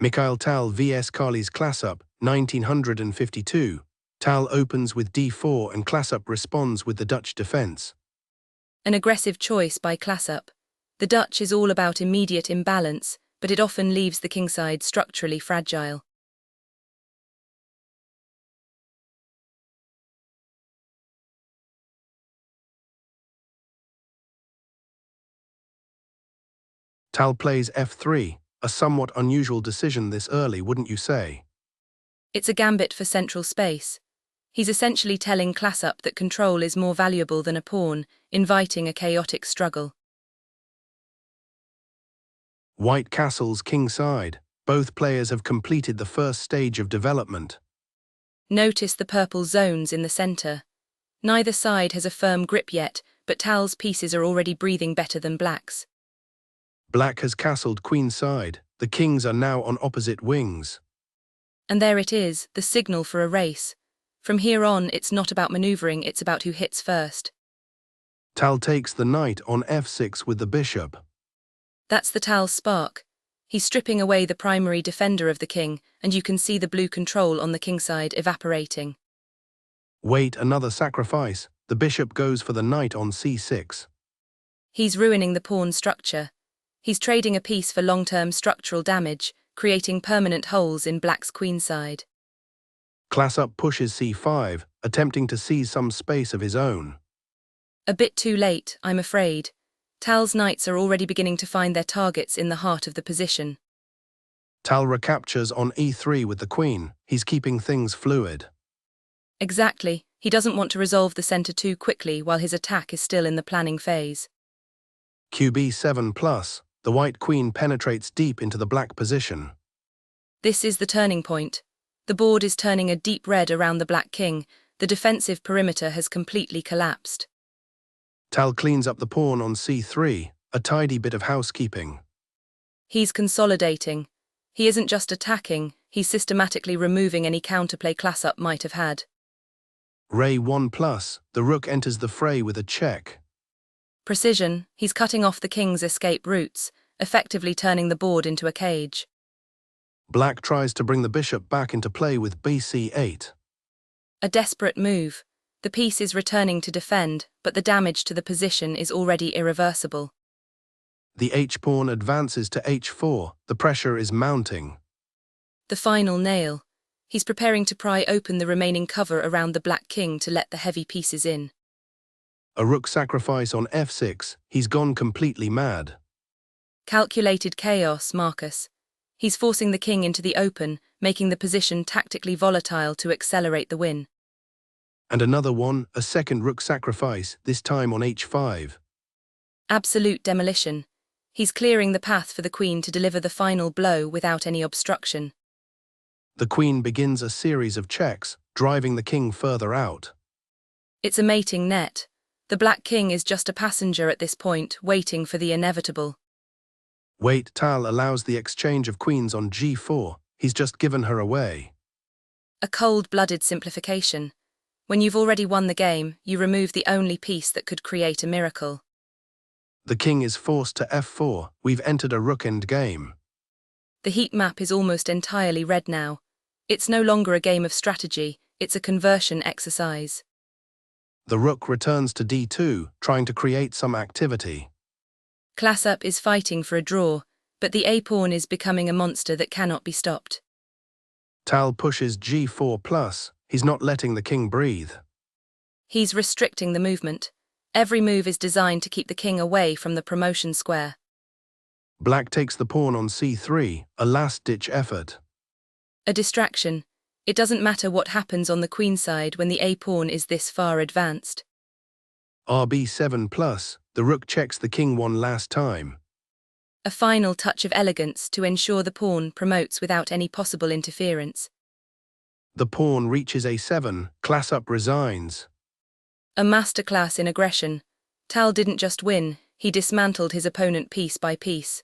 Mikhail Tal vs Karlis Klasup, 1952. Tal opens with d4 and Klasup responds with the Dutch defense. An aggressive choice by Klasup. The Dutch is all about immediate imbalance, but it often leaves the kingside structurally fragile. Tal plays f3, a somewhat unusual decision this early, wouldn't you say? It's a gambit for central space. He's essentially telling Klasup that control is more valuable than a pawn, inviting a chaotic struggle. White castles kingside. Both players have completed the first stage of development. Notice the purple zones in the center. Neither side has a firm grip yet, but Tal's pieces are already breathing better than Black's. Black has castled queenside. The kings are now on opposite wings. And there it is, the signal for a race. From here on, it's not about maneuvering, it's about who hits first. Tal takes the knight on f6 with the bishop. That's the Tal spark. He's stripping away the primary defender of the king, and you can see the blue control on the kingside evaporating. Wait, another sacrifice. The bishop goes for the knight on c6. He's ruining the pawn structure. He's trading a piece for long-term structural damage, creating permanent holes in Black's queenside. Klasup pushes c5, attempting to seize some space of his own. A bit too late, I'm afraid. Tal's knights are already beginning to find their targets in the heart of the position. Tal recaptures on e3 with the queen. He's keeping things fluid. Exactly. He doesn't want to resolve the center too quickly while his attack is still in the planning phase. qb7+. The white queen penetrates deep into the black position. This is the turning point. The board is turning a deep red around the black king. The defensive perimeter has completely collapsed. Tal cleans up the pawn on c3, a tidy bit of housekeeping. He's consolidating. He isn't just attacking, he's systematically removing any counterplay Klasup might have had. Re1+. The rook enters the fray with a check. Precision, he's cutting off the king's escape routes, effectively turning the board into a cage. Black tries to bring the bishop back into play with bc8. A desperate move. The piece is returning to defend, but the damage to the position is already irreversible. The h-pawn advances to h4. The pressure is mounting. The final nail. He's preparing to pry open the remaining cover around the black king to let the heavy pieces in. A rook sacrifice on f6. He's gone completely mad. Calculated chaos, Marcus. He's forcing the king into the open, making the position tactically volatile to accelerate the win. And another one, a second rook sacrifice, this time on h5. Absolute demolition. He's clearing the path for the queen to deliver the final blow without any obstruction. The queen begins a series of checks, driving the king further out. It's a mating net. The black king is just a passenger at this point, waiting for the inevitable. Wait, Tal allows the exchange of queens on g4. He's just given her away. A cold-blooded simplification. When you've already won the game, you remove the only piece that could create a miracle. The king is forced to f4. We've entered a rook endgame. The heat map is almost entirely red now. It's no longer a game of strategy, it's a conversion exercise. The rook returns to d2, trying to create some activity. Klasup is fighting for a draw, but the a-pawn is becoming a monster that cannot be stopped. Tal pushes g4+. He's not letting the king breathe. He's restricting the movement. Every move is designed to keep the king away from the promotion square. Black takes the pawn on c3, a last-ditch effort. A distraction. It doesn't matter what happens on the queenside when the a-pawn is this far advanced. rb7+. The rook checks the king one last time. A final touch of elegance to ensure the pawn promotes without any possible interference. The pawn reaches a7. Klasup resigns. A masterclass in aggression. Tal didn't just win, he dismantled his opponent piece by piece.